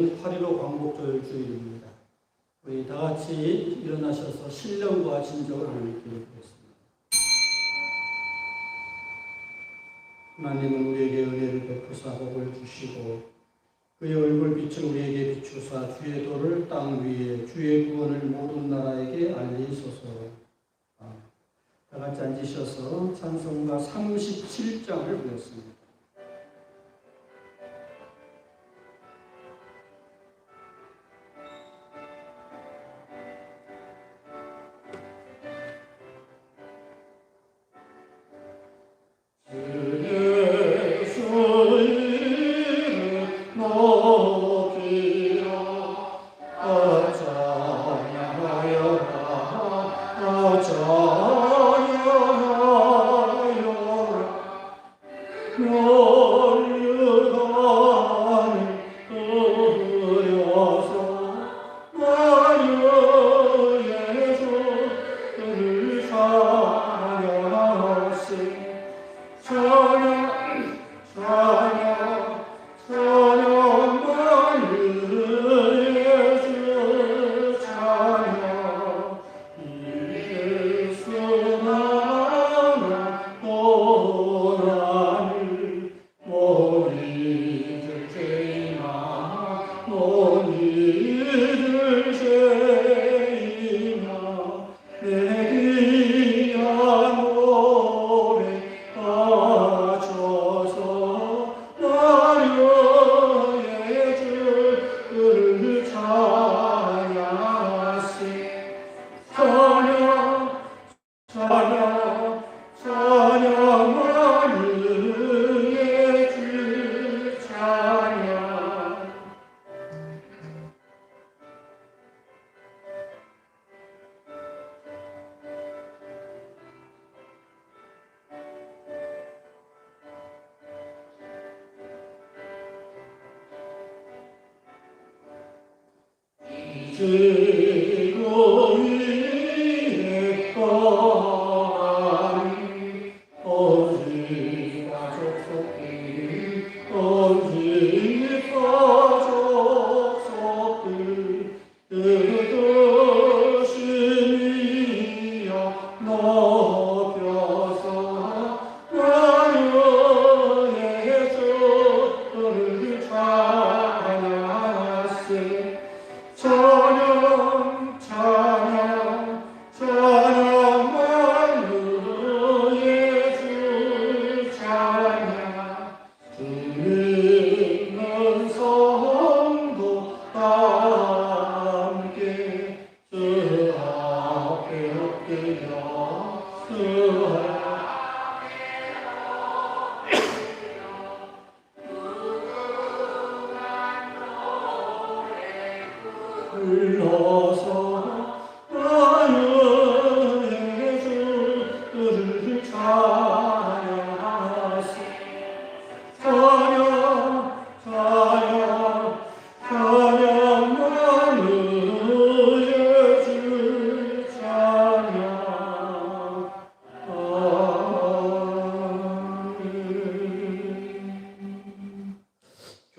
오늘은 8.15 광복절 주일입니다. 우리 다 같이 일어나셔서 신령과 진정을 하나님께 드리겠습니다. 하나님은 우리에게 은혜를 베푸사 복을 주시고 그의 얼굴 빛을 우리에게 비추사 주의 도를 땅 위에 주의 구원을 모든 나라에게 알리소서. 다 같이 앉으셔서 찬송가 37장을 보겠습니다.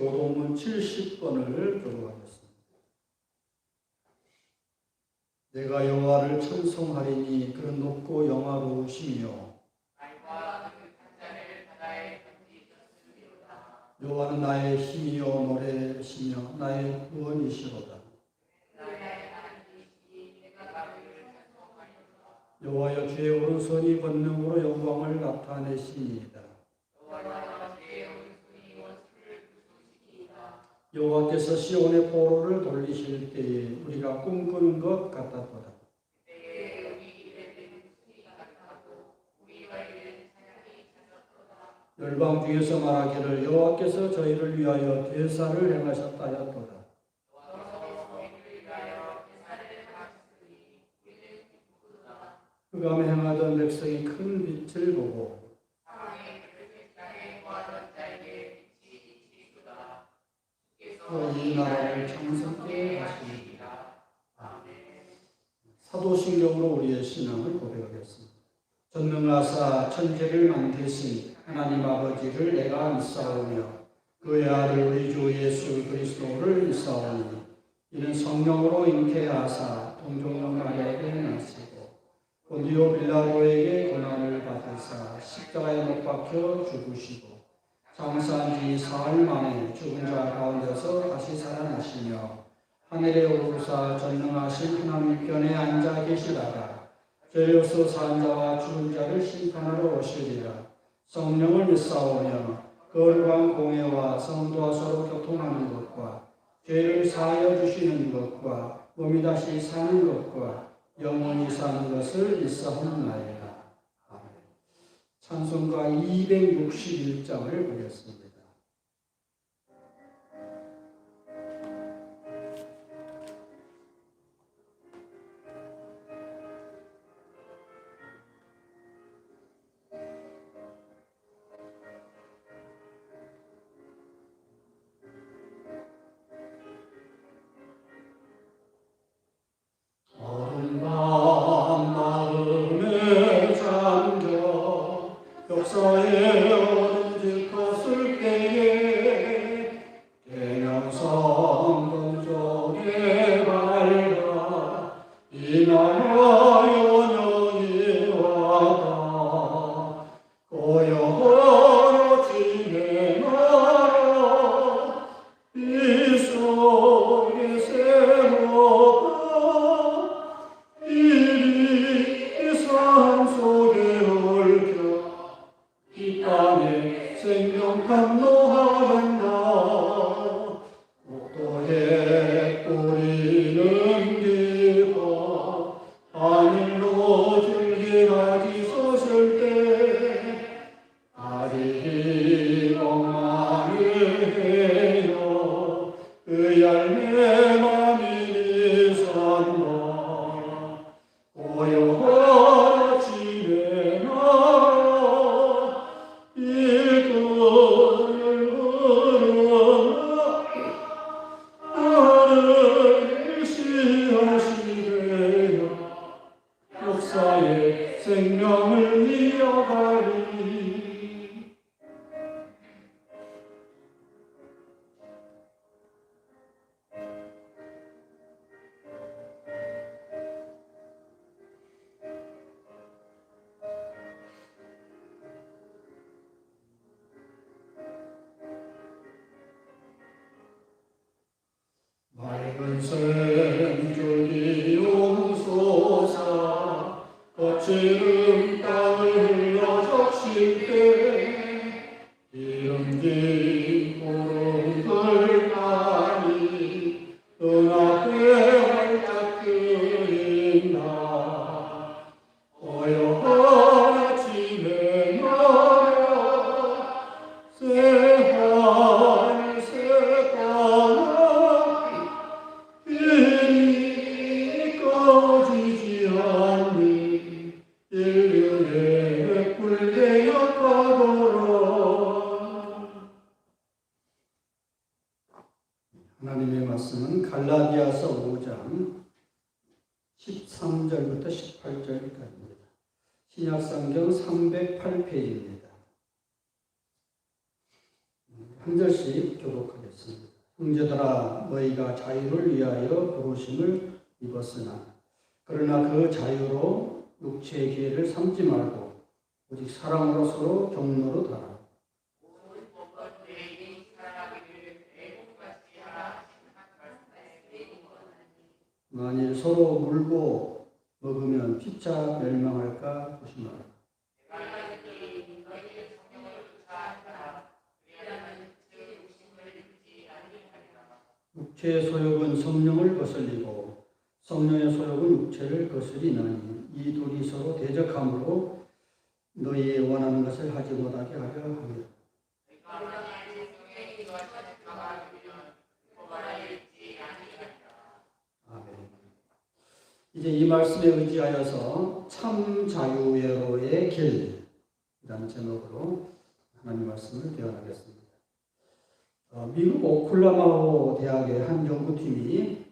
교동문 70번을 교독하겠습니다. 내가 여호와를 찬송하리니 그는 높고 영화로우시며 여호와는 나의 힘이요 노래시며 나의 구원이시로다. 여호와여 주의 오른손이 권능으로 영광을 나타내시니이다. 여호와께서 시온의 포로를 돌리실 때에 우리가 꿈꾸는 것 같았도다. 열방 중에서 말하기를 여호와께서 저희를 위하여 대사를 행하셨다 하였도다. 흑암에 행하던 백성이 큰 빛을 보고 이 나라를 창설케 하시리이다. 사도신경으로 우리의 신앙을 고백하겠습니다. 전능하사 천지를 만드신 하나님 아버지를 내가 믿사오며 그의 아들 우리 주 예수 그리스도를 믿사오니 이는 성령으로 잉태하사 동정녀 마리아에게 나시고 본디오 빌라도에게 고난을 받으사 십자가에 못 박혀 죽으시고 장사한 지 사흘 만에 죽은 자 가운데서 다시 살아나시며 하늘에 오르사 전능하신 하나님 편에 앉아 계시다가 죄로서 산 자와 죽은 자를 심판하러 오시리라. 성령을 믿사오며 거룩한 공예와 성도와 서로 교통하는 것과 죄를 사하여 주시는 것과 몸이 다시 사는 것과 영원히 사는 것을 믿사옵나이다. 아멘. 찬송가 261장을 보겠습니다. 역사의 어른지 컸을 때에 대명성 동쪽에 밝아 이 나라 영원히 왔다. 고요하여 지내나라 이 속에 새로가 이리 산 속에 얽혀 이 땅에 생명 감로하였나. 복도에 뿌리는 기뻐 하늘로 줄기까지 솟을 때 다리 멍만을 해요. 그 열매 마음이 산다. 고요하여 지내나 일꾼을 걸어 나를 시하시되어 역사의 생명을 이어가리. 맑은 샘줄기 용솟아 거칠은 땅을 흘러 적실 때 기름진 구름들 따리 은하에 활짝 트인다. 고요한 아침에 나라 새하늘 새까마 빛이 꺼지지 않니 인류의 꿀대여 가도록. 하나님의 말씀은 갈라디아서 5장 13절부터 18절까지입니다. 신약성경 308페이지입니다. 한 절씩 교독하겠습니다. 형제들아 너희가 자유를 위하여 부르심을 입었으나 그러나 그 자유로 육체의 기회를 삼지 말고 오직 사랑으로 서로 격려로 달아. 만일 서로 물고 먹으면 피차 멸망할까 조심하라. 육체의 소욕은 성령을 거슬리고 성령의 소욕은 육체를 거스리나니 이 둘이 서로 대적함으로 너희의 원하는 것을 하지 못하게 하려 합니다. 이제 이 말씀에 의지하여서 참 자유회로의 길이라는 제목으로 하나님 말씀을 대언하겠습니다. 미국 오클라호마 대학의 한 연구팀이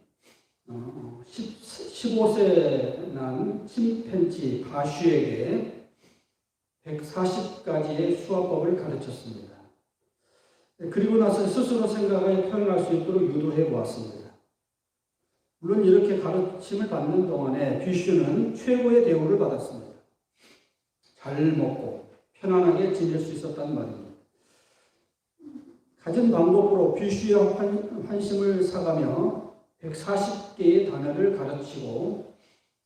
15세 난 침팬지 바슈에게 140가지의 수화법을 가르쳤습니다. 그리고 나서 스스로 생각하여 표현할 수 있도록 유도해 보았습니다. 물론 이렇게 가르침을 받는 동안에 뷔슈는 최고의 대우를 받았습니다. 잘 먹고 편안하게 지낼 수 있었단 말입니다. 가진 방법으로 뷔슈의 환심을 사가며 140개의 단어를 가르치고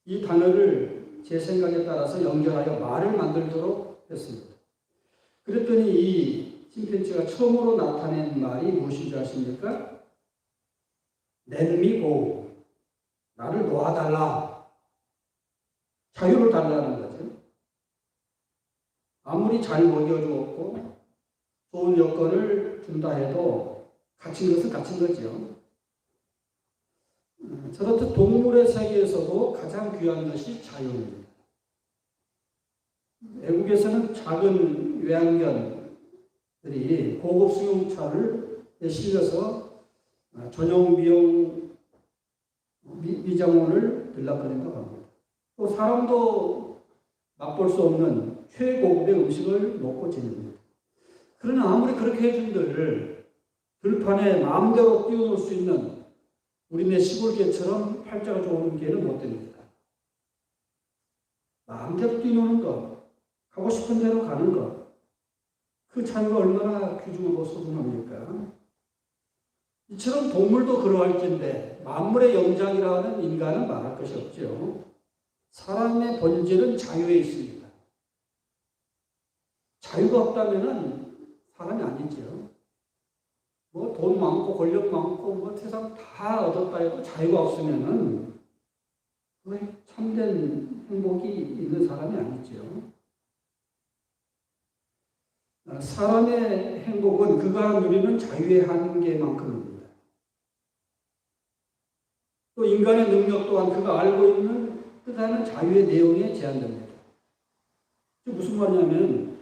이 단어를 제 생각에 따라서 연결하여 말을 만들도록 했습니다. 그랬더니 이 침팬지가 처음으로 나타낸 말이 무엇인 줄 아십니까? Let me go. 나를 놓아달라. 자유를 달라는 거죠. 아무리 잘 먹여주었고 좋은 여건을 준다 해도 갇힌 것은 갇힌 거죠. 저렇듯 동물의 세계에서도 가장 귀한 것이 자유입니다. 외국에서는 작은 외환견들이 고급 승용차에 실려서 전용 미장원을 들락거린다고 합니다. 또 사람도 맛볼 수 없는 최고급의 음식을 먹고 지냅니다. 그러나 아무리 그렇게 해준들 들판에 마음대로 뛰어놀 수 있는 우리네 시골개처럼 팔자가 좋은 개는 못 됩니다. 마음대로 뛰노는 것, 가고 싶은 대로 가는 것, 그 차이가 얼마나 귀중하고 소중합니까? 이처럼 동물도 그러할진데 만물의 영장이라는 인간은 말할 것이 없죠. 사람의 본질은 자유에 있습니다. 자유가 없다면 사람이 아니죠. 뭐 돈 많고 권력 많고 뭐 세상 다 얻었다 해도 자유가 없으면은 참된 행복이 있는 사람이 아니죠. 사람의 행복은 그가 누리는 자유의 한계만큼입니다. 또 인간의 능력 또한 그가 알고 있는 뜻하는 자유의 내용에 제한됩니다. 무슨 말이냐면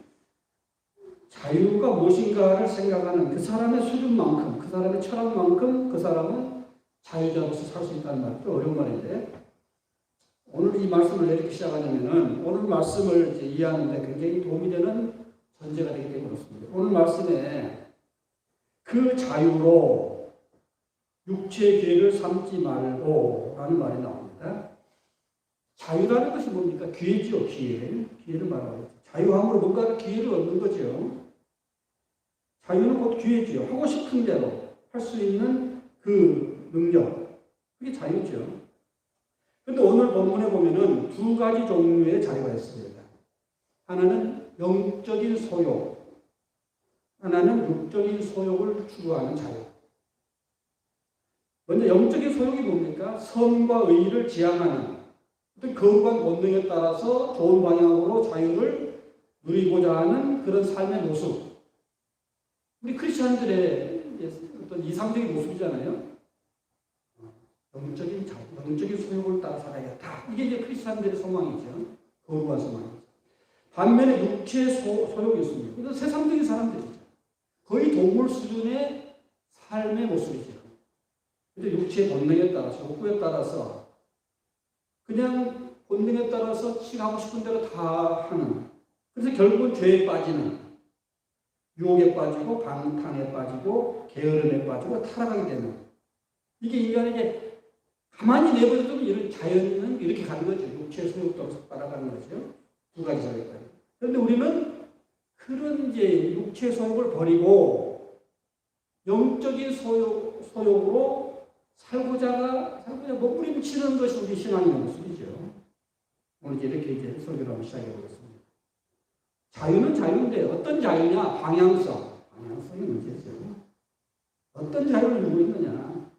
자유가 무엇인가를 생각하는 그 사람의 수준만큼, 그 사람의 철학만큼 그 사람은 자유자로서 살 수 있다는 말도 어려운 말인데 오늘 이 말씀을 왜 이렇게 시작하냐면은 오늘 말씀을 이제 이해하는 데 굉장히 도움이 되는 전제가 되기 때문에 그렇습니다. 오늘 말씀에 그 자유로 육체의 기회를 삼지 말고 라는 말이 나옵니다. 자유라는 것이 뭡니까? 기회죠, 기회. 기회를 말하고 자유함으로 뭔가 기회를 얻는 거죠. 자유는 곧 기회죠. 하고 싶은 대로 할 수 있는 그 능력. 그게 자유죠. 그런데 오늘 본문에 보면은 두 가지 종류의 자유가 있습니다. 하나는 영적인 소욕, 하나는 육적인 소욕을 추구하는 자유. 먼저 영적인 소욕이 뭡니까? 선과 의를 지향하는 어떤 거룩한 본능에 따라서 좋은 방향으로 자유를 누리고자 하는 그런 삶의 모습. 우리 크리스천들의 어떤 이상적인 모습이잖아요. 영적인 자유, 영적인 소욕을 따라 살아야겠다. 이게 이제 크리스천들의 소망이죠. 거룩한 소망이죠. 반면에 육체의 소욕이 있습니다. 그래서 세상적인 사람들이죠. 거의 동물 수준의 삶의 모습이죠. 근데 육체의 본능에 따라서, 욕구에 따라서 그냥 본능에 따라서 지가 하고 싶은 대로 다 하는. 그래서 결국은 죄에 빠지는, 유혹에 빠지고 방탕에 빠지고 게으름에 빠지고 타락하게 되는. 이게 인간에게 가만히 내버려두면 이런 자연은 이렇게 가는 거죠. 육체의 소욕도 따라가는 거죠. 두 가지 자유가. 그런데 우리는 그런 이제 육체의 소욕을 버리고 영적인 소욕으로 살고자 몸부림치는 것이 우리 신앙의 모습이죠. 오늘 이렇게 이제 설교를 한번 시작해 보겠습니다. 자유는 자유인데 어떤 자유냐? 방향성이 문제죠. 어떤 자유를 누리고 있느냐?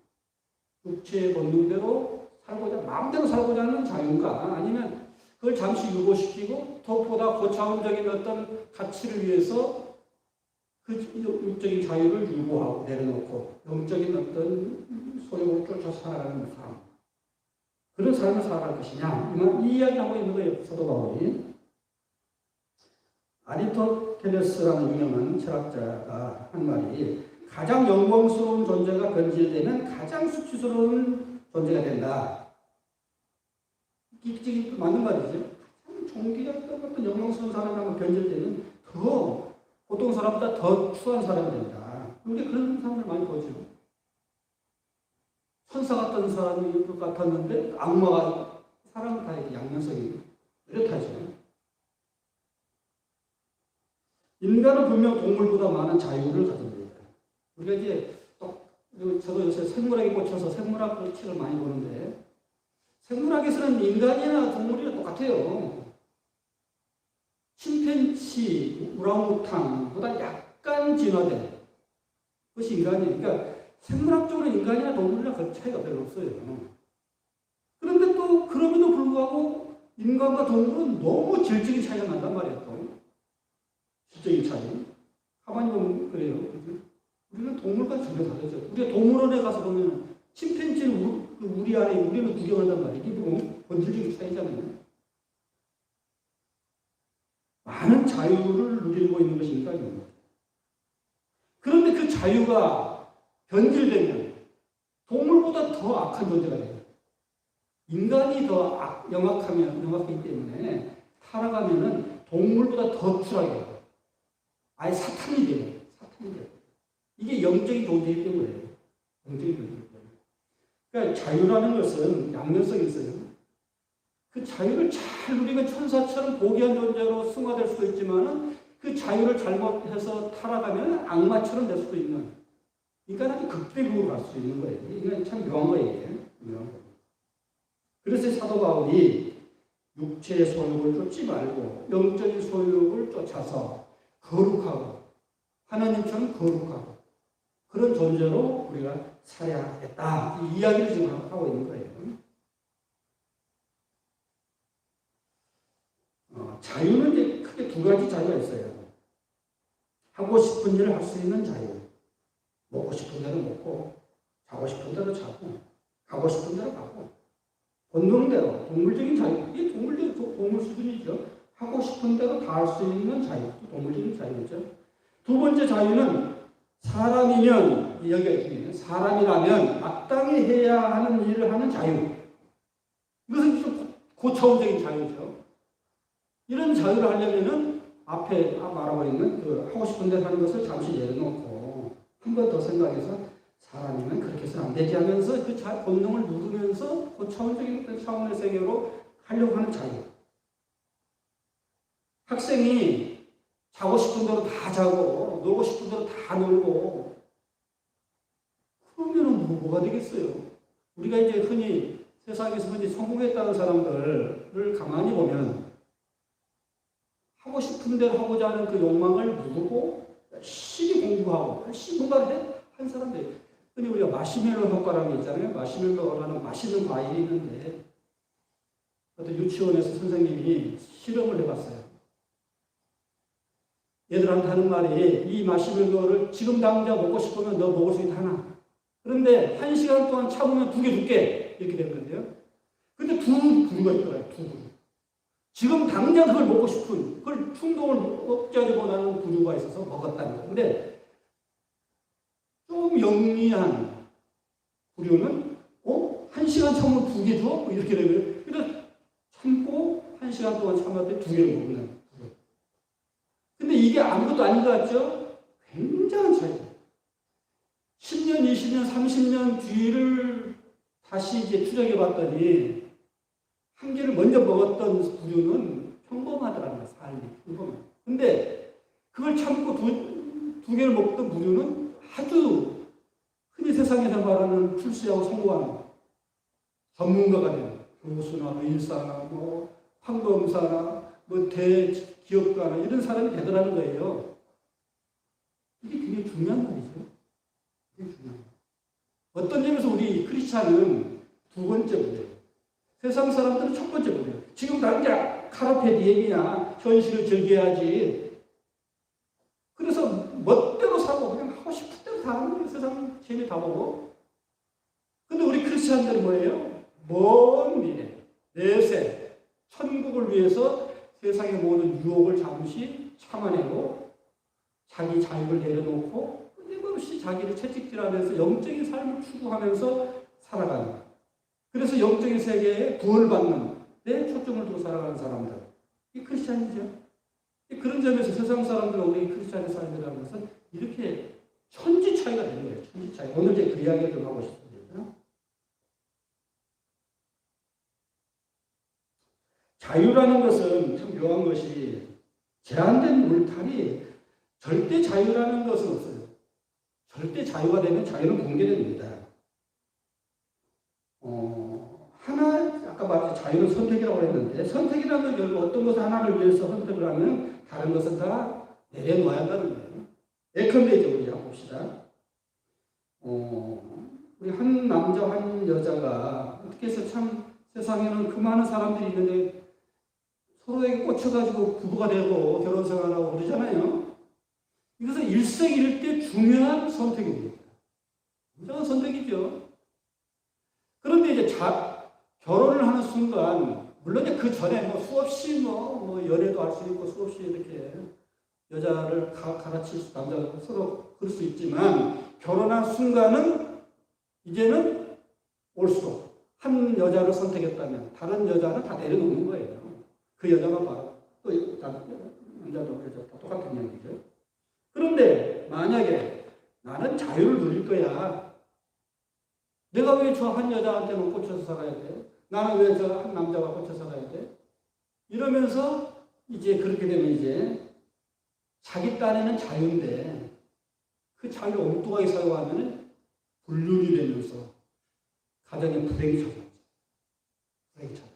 육체의 본능대로 살고자, 마음대로 살고자 하는 자유인가? 아니면 그걸 잠시 유보시키고 무엇보다 고차원적인 어떤 가치를 위해서 그 육적인 자유를 유보하고 내려놓고 영적인 어떤 소욕을 쫓아 살아가는 삶. 그런 삶을 살아갈 것이냐? 이 이야기하고 있는 거예요. 사도 바울이. 아리스토텔레스라는 유명한 철학자가 한 말이 가장 영광스러운 존재가 변질되면 가장 수치스러운 존재가 된다. 이게 맞는 말이죠. 존귀했던 어떤 영광스러운 사람이 한번 변질되면 더 보통 사람보다 더 추한 사람이 된다. 근데 그런 사람들 많이 보죠. 천사 같던 사람이 같았는데 악마가 사람은 다 이렇게 양면성이 뚜렷하죠. 인간은 분명 동물보다 많은 자유를 가집니다. 우리가 이제 저도 요새 생물학에 꽂혀서 생물학 책을 많이 보는데 생물학에서는 인간이나 동물이나 똑같아요. 침팬치, 우랑우탕보다 약간 진화된 것이 인간이에요. 그러니까 생물학적으로 인간이나 동물이나 그 차이가 별로 없어요. 그런데 또 그럼에도 불구하고 인간과 동물은 너무 질적인 차이가 난단 말이에요. 또. 질적인 차이. 가만히 보면 그래요. 우리는 동물과 전혀 다르죠. 우리가 동물원에 가서 보면 침팬지는 우리 안에 우리는 구경한단 말이에요. 이게 보면 본질적인 차이잖아요. 많은 자유를 누리고 있는 것이 인간입니다. 그런데 그 자유가 변질되면 동물보다 더 악한 존재가 돼요. 인간이 더 영악하기 때문에 타락하면은 동물보다 더 추락해요. 아예 사탄이 돼요. 사탄이 돼요. 이게 영적인 존재이기 때문에. 영적인 존재이기 때문에. 그러니까 자유라는 것은 양면성이 있어요. 그 자유를 잘 누리면 천사처럼 고귀한 존재로 승화될 수도 있지만 그 자유를 잘못해서 타락하면 악마처럼 될 수도 있는, 인간한테 극대극으로 갈 수 있는 거예요. 인간이 참 묘한 거예요. 그래서 사도 바울이 육체의 소욕을 쫓지 말고 영적인 소욕을 쫓아서 거룩하고 하나님처럼 거룩하고 그런 존재로 우리가 살아야겠다. 이 이야기를 지금 하고 있는 거예요. 자유는 이제 크게 두 가지 자유가 있어요. 하고 싶은 일을 할 수 있는 자유. 먹고 싶은 대로 먹고, 자고 싶은 대로 자고, 가고 싶은 대로 가고, 본능대로, 동물적인 자유. 이게 동물 수준이죠. 하고 싶은 대로 다 할 수 있는 자유. 동물적인 자유죠. 두 번째 자유는 사람이면, 여기가 있습니다. 사람이라면 마땅히 해야 하는 일을 하는 자유. 이것은 좀 고차원적인 자유죠. 이런 자유를 하려면은 앞에 말하고 있는 그 하고 싶은 대로 하는 것을 잠시 내려놓고 한 번 더 생각해서 사람이면 그렇게 해서는 안 되지 하면서 그 본능을 누르면서 고차원적인 차원의 세계로 하려고 하는 자유. 학생이 자고 싶은 대로 다 자고 놀고 싶은 대로 다 놀고 그러면은 뭐가 되겠어요? 우리가 이제 흔히 세상에서 흔히 성공했다는 사람들을 가만히 보면 하고 싶은 대로 하고자 하는 그 욕망을 누르고 열심히 공부하고 열심히 공부를 한 사람들. 흔히 우리가 마시멜로 효과라는 게 있잖아요. 마시멜로라는 맛있는 과일이 있는데 어떤 유치원에서 선생님이 실험을 해봤어요. 얘들한테 하는 말이 이 마시멜로를 지금 당장 먹고 싶으면 너 먹을 수 있다 하나. 그런데 1시간 동안 참으면 2개 줄게. 이렇게 된 건데요. 근데 두 부류가 있더라고요. 두 부류. 지금 당장 그걸 먹고 싶은, 그걸 충동을 억제하려고 하는 부류가 있어서 먹었다는 거예요. 근데 좀 영리한 부류는 1시간 참으면 2개 줘? 이렇게 되면 그래서 참고 1시간 동안 참았더니 2개를 먹는 부류. 근데 이게 아무것도 아닌 것 같죠? 굉장한 차이죠. 10년, 20년, 30년 뒤를 다시 이제 추적해 봤더니 한 개를 먼저 먹었던 부류는 평범하더라는 거예요. 삶이 평범해. 근데 그걸 참고 두 개를 먹던 부류는 아주 흔히 세상에서 말하는 출세하고 성공하는 전문가가 되는 교수나 의사나 황금사나 대기업가나 이런 사람이 되더라는 거예요. 이게 굉장히 중요한 말이죠. 되게 중요한 말. 어떤 점에서 우리 크리스찬은 두 번째 부류예요. 세상 사람들은 첫 번째 부류예요. 지금 당장 카르페 디엠이나 현실을 즐겨야지. 그래서 멋대로 사고 그냥 하고 싶은 대로 다 하는 거예요. 세상 재미 다 보고. 근데 우리 크리스찬들은 뭐예요? 먼 미래, 내세, 천국을 위해서 세상의 모든 유혹을 잠시 참아내고 자기 자유를 내려놓고 끊임없이 자기를 채찍질하면서 영적인 삶을 추구하면서 살아가는 거예요. 그래서 영적인 세계에 구원을 받는 데 초점을 두고 살아가는 사람들. 이게 크리스찬이죠. 그런 점에서 세상 사람들과 우리 크리스찬의 삶이라는 것은 이렇게 천지 차이가 되는 거예요. 천지 차이. 오늘 이제 그 이야기를 좀 하고 싶습니다. 자유라는 것은 참 묘한 것이 제한된 물탈이 절대 자유라는 것은 없어요. 절대 자유가 되면 자유는 붕괴됩니다. 아까 말했죠. 자유는 선택이라고 했는데, 선택이라는 건 결국 어떤 것을 하나를 위해서 선택을 하면 다른 것은 다 내려놓아야 한다는 거예요. 예컨대 이제 우리 한번 봅시다. 우리 한 남자, 한 여자가 어떻게 해서 참 세상에는 그 많은 사람들이 있는데 서로에게 꽂혀가지고 부부가 되고 결혼 생활하고 그러잖아요. 이것은 일생일대 중요한 선택입니다. 굉장한 선택이죠. 그런데 이제 결혼을 하는 순간, 물론 이제 그 전에 뭐 수없이 연애도 할 수 있고 수없이 이렇게 여자를 갈아칠 수, 남자가 서로 그럴 수 있지만, 결혼한 순간은 이제는 올수록 한 여자를 선택했다면 다른 여자는 다 내려놓는 거예요. 그 여자가 바로 또 남자도 여자 다 똑같은 얘기죠. 그런데 만약에 나는 자유를 누릴 거야. 내가 왜 저 한 여자한테는 꽂혀서 살아야 돼? 나는 왜 저 한 남자가 꽂혀서 살아야 돼? 이러면서 이제 그렇게 되면 이제 자기 딴에는 자유인데 그 자유를 엉뚱하게 사용하면 불륜이 되면서 가정에 불행이 찾아오죠. 불행이 찾아오죠.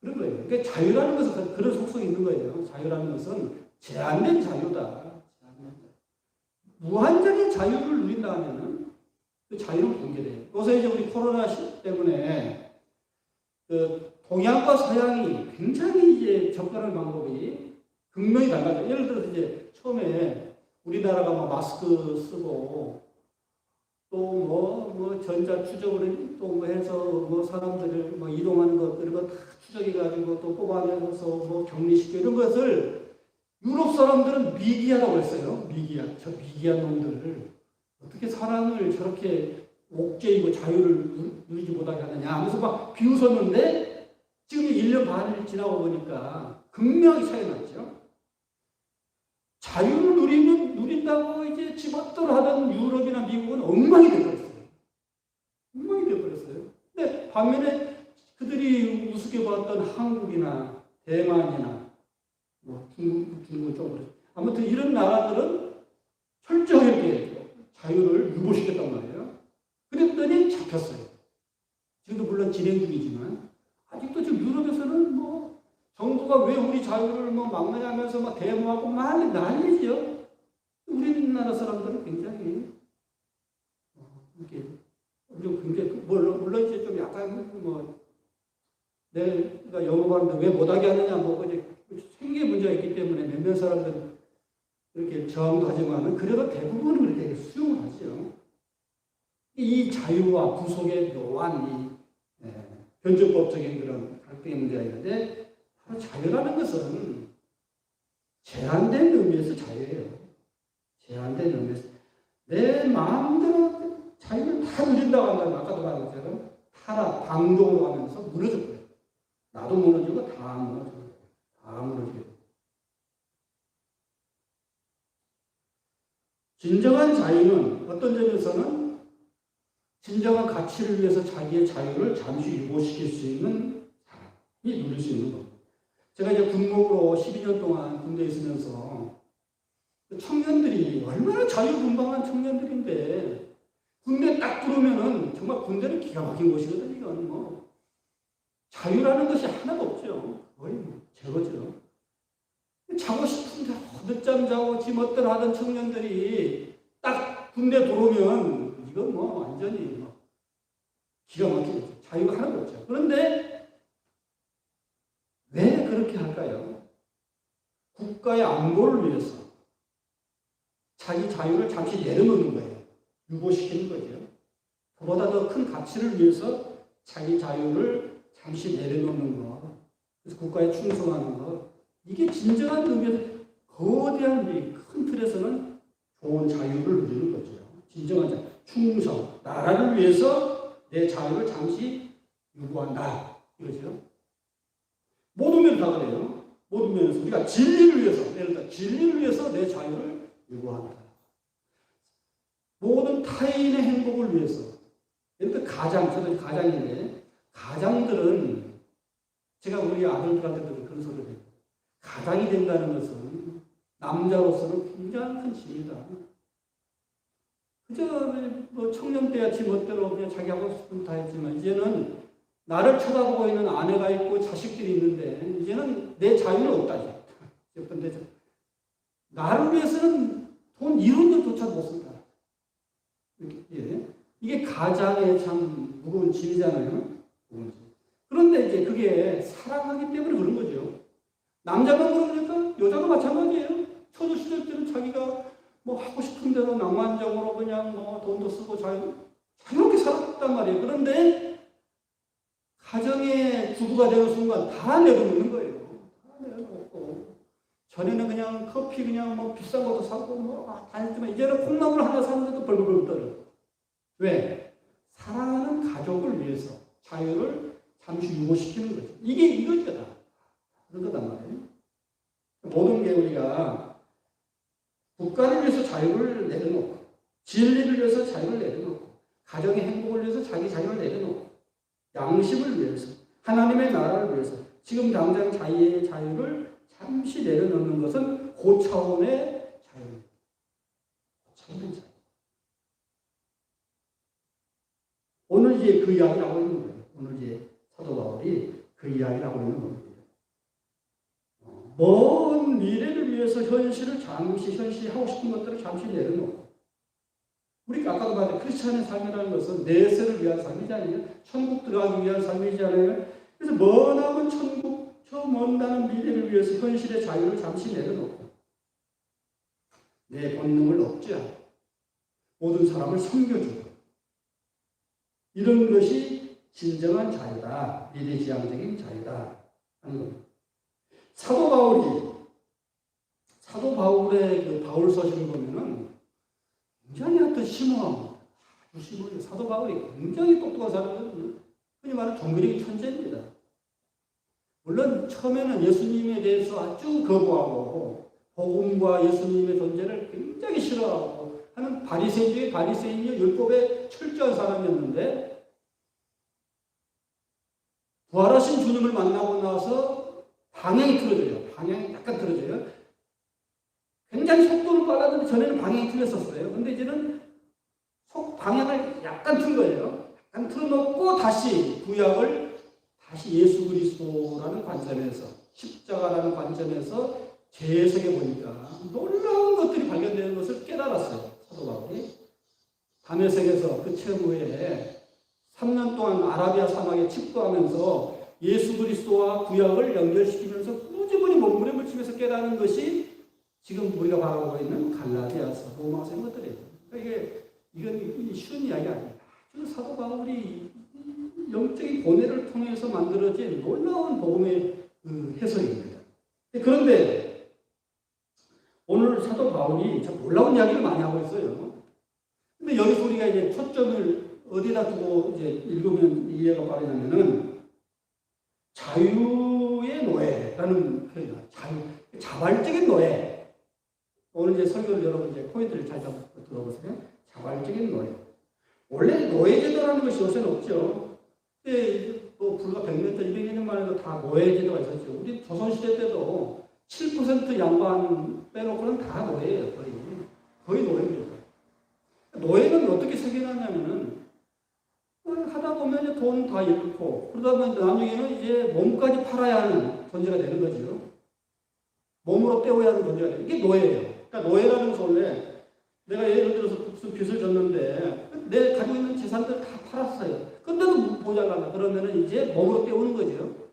그런 거예요. 그러니까 자유라는 것은 그런 속성이 있는 거예요. 자유라는 것은 제한된 자유다. 무한정의 자유를 누린다 하면은 그 자유는 붕괴돼요. 요새 이제 우리 코로나 때문에 그 동양과 서양이 굉장히 이제 접근하는 방법이 극명히 달라져요. 예를 들어서 이제 처음에 우리나라가 뭐 마스크 쓰고 또 전자 추적을 또 해서 사람들을 이동하는 것 이런 거 다 추적해가지고 또 뽑아내서 격리시키고 이런 것을 유럽 사람들은 미개하다고 했어요. 저 미개한 놈들을 어떻게 사람을 저렇게 옥죄이고 자유를 누리지 못하게 하느냐 하면서 막 비웃었는데 지금 1년 반을 지나고 보니까 극명히 차이가 났죠. 자유를 누린다고 이제 집어넣어 하던 유럽이나 미국은 엉망이 되어버렸어요. 엉망이 되어버렸어요. 근데 반면에 그들이 우습게 봤던 한국이나 대만이나 중국 쪽으로 아무튼 이런 나라들은 철저하게 자유를 유보시켰단 말이에요. 그랬더니 잡혔어요. 지금도 물론 진행 중이지만 아직도 지금 유럽에서는 정부가 왜 우리 자유를 막느냐면서 대모하고 난리죠. 우리나라 사람들은 굉장히 이렇게 물론 이제 좀 약간 내가 영업하는데 왜 못하게 하느냐 이제 생계 문제가 있기 때문에 몇몇 사람들은 이렇게 저항도 하지만 그래도 대부분은 그렇게 수용을 하죠. 이 자유와 구속의 묘한 변증법적인 그런 갈등의 문제가 있는데 바로 자유라는 것은 제한된 의미에서 자유예요. 제한된 의미에서 내 마음대로 자유를 다 누린다고 한다면 아까도 말한 것처럼 타락, 방종으로 가면서 무너질 거예요. 나도 무너지고 다 무너지고 다 무너지고. 진정한 자유는 어떤 점에서는 진정한 가치를 위해서 자기의 자유를 잠시 유보시킬 수 있는 사람이 누릴 수 있는 겁니다. 제가 이제 군목으로 12년 동안 군대에 있으면서 청년들이 얼마나 자유분방한 청년들인데 군대 딱 들어오면은 정말 군대는 기가 막힌 곳이거든요. 이건 자유라는 것이 하나도 없죠. 거의 제거죠. 자고 싶은데 늦잠 자고 지멋대로 하던 청년들이 딱 군대 들어오면 이건 완전히 기가 막히죠. 자유가 하나도 없죠. 그런데 왜 그렇게 할까요? 국가의 안보를 위해서 자기 자유를 잠시 내려놓는 거예요. 유보시키는 거죠. 그보다 더 큰 가치를 위해서 자기 자유를 잠시 내려놓는 것. 그래서 국가에 충성하는 것. 이게 진정한 의미에서 거대한 큰 틀에서는 좋은 자유를 누리는 거죠. 진정한 자유. 충성. 나라를 위해서 내 자유를 잠시 유보한다. 이거죠. 모든 면을 다 그래요. 모든 면에서 우리가 진리를 위해서, 예를 들어 진리를 위해서 내 자유를 유보한다. 모든 타인의 행복을 위해서. 그러니까 저도 가장인데, 가장들은, 제가 우리 아들들한테도 그런 소리를 해요. 가장이 된다는 것은 남자로서는 굉장히 큰 짐이다. 그저 뭐 청년 때야 지멋대로 그냥 자기 하고 싶은 다 했지만, 이제는 나를 쳐다보고 있는 아내가 있고 자식들이 있는데, 이제는 내 자유는 없다죠. 근데 나를 위해서는 돈 1원조차 못 쓴다. 예. 이게 가장의 참 무거운 짐이잖아요. 그런데 이제 그게 사랑하기 때문에 그런 거죠. 남자만 그러니까 여자도 마찬가지예요. 초조 시절 때는 자기가 뭐 하고 싶은 대로 낭만적으로 그냥 뭐 돈도 쓰고 자유롭게 살았단 말이에요. 그런데 가정의 주부가 되는 순간 다 내려놓는 거예요. 다 내려놓고. 전에는 그냥 커피 그냥 뭐 비싼 것도 사고 뭐 다 했지만, 이제는 콩나물 하나 사는데도 벌벌벌 떨어요. 왜? 사랑하는 가족을 위해서 자유를 잠시 유보시키는 거죠. 이게 이거다. 그런 거단 말이에요. 모든 게 우리가 국가를 위해서 자유를 내려놓고, 진리를 위해서 자유를 내려놓고, 가정의 행복을 위해서 자기 자유를 내려놓고, 양심을 위해서, 하나님의 나라를 위해서 지금 당장 자유의 자유를 잠시 내려놓는 것은 고차원의 자유입니다. 고차원의 자유. 오늘 이제 그 이야기를 하고 있는 거예요. 오늘 이제 사도 바울이 그 이야기를 하고 있는 겁니다. 먼 미래를 위해서 현실이 하고 싶은 것들을 잠시 내려놓고, 우리가 아까도 말했던 크리스찬의 삶이라는 것은 내세를 위한 삶이잖아요. 천국 들어가기 위한 삶이잖아요. 그래서 머나먼 천국, 저 먼다는 미래를 위해서 현실의 자유를 잠시 내려놓고, 내 본능을 억제하고, 모든 사람을 섬겨주고, 이런 것이 진정한 자유다. 미래지향적인 자유다. 하는 겁니다. 사도 바울의 그 바울서신을 보면은 굉장히 어떤 심오함, 아주 심오해요. 사도 바울이 굉장히 똑똑한 사람이거든요. 흔히 말하는 종교적인 천재입니다. 물론 처음에는 예수님에 대해서 아주 거부하고 복음과 예수님의 존재를 굉장히 싫어하고 하는 바리새인이 율법에 철저한 사람이었는데, 부활하신 주님을 만나고 나서 방향이 틀어져요. 방향이 약간 틀어져요. 굉장히 속도는 빨랐는데 전에는 방향이 틀렸었어요. 근데 이제는 방향을 약간 틀 거예요. 약간 틀어놓고 다시 구약을 다시 예수 그리스도라는 관점에서, 십자가라는 관점에서 재해석해 보니까 놀라운 것들이 발견되는 것을 깨달았어요. 사도 바울이. 다메섹에서 그 체험 후에 3년 동안 아라비아 사막에 칩거하면서 예수 그리스도와 구약을 연결시키면서 꾸준히 몸부림을 치면서 깨닫는 것이 지금 우리가 바라보고 있는 갈라디아서, 로마서 이런 것들이에요. 그러니까 이건 쉬운 이야기 아닙니다. 사도 바울이 영적인 고뇌를 통해서 만들어진 놀라운 복음의 해석입니다. 그런데 오늘 사도 바울이 참 놀라운 이야기를 많이 하고 있어요. 근데 여기서 우리가 이제 초점을 어디다 두고 이제 읽으면 이해가 빠르냐면은, 자유의 노예라는 표현이에요. 자발적인 노예. 오늘 이제 설교를 여러분 이제 포인트를 잘 들어보세요. 자발적인 노예. 원래 노예제도라는 것이 요새는 없죠. 근데 뭐 불과 100년 전, 200년 해도 다 노예제도가 있었죠. 우리 조선시대 때도 7% 양반 빼놓고는 다 노예예요. 거의 노예입니다. 노예는 어떻게 생겨났냐면은, 하다 보면 돈 다 잃고, 그러다 보면 나중에는 이제 몸까지 팔아야 하는 존재가 되는 거죠. 몸으로 때워야 하는 존재가 되는 게 노예예요. 그러니까 노예라는 것은 원래 내가 예를 들어서 무슨 빚을 졌는데 내 가지고 있는 재산들 다 팔았어요. 근데도 모자라나. 그러면은 이제 몸으로 때우는 거죠.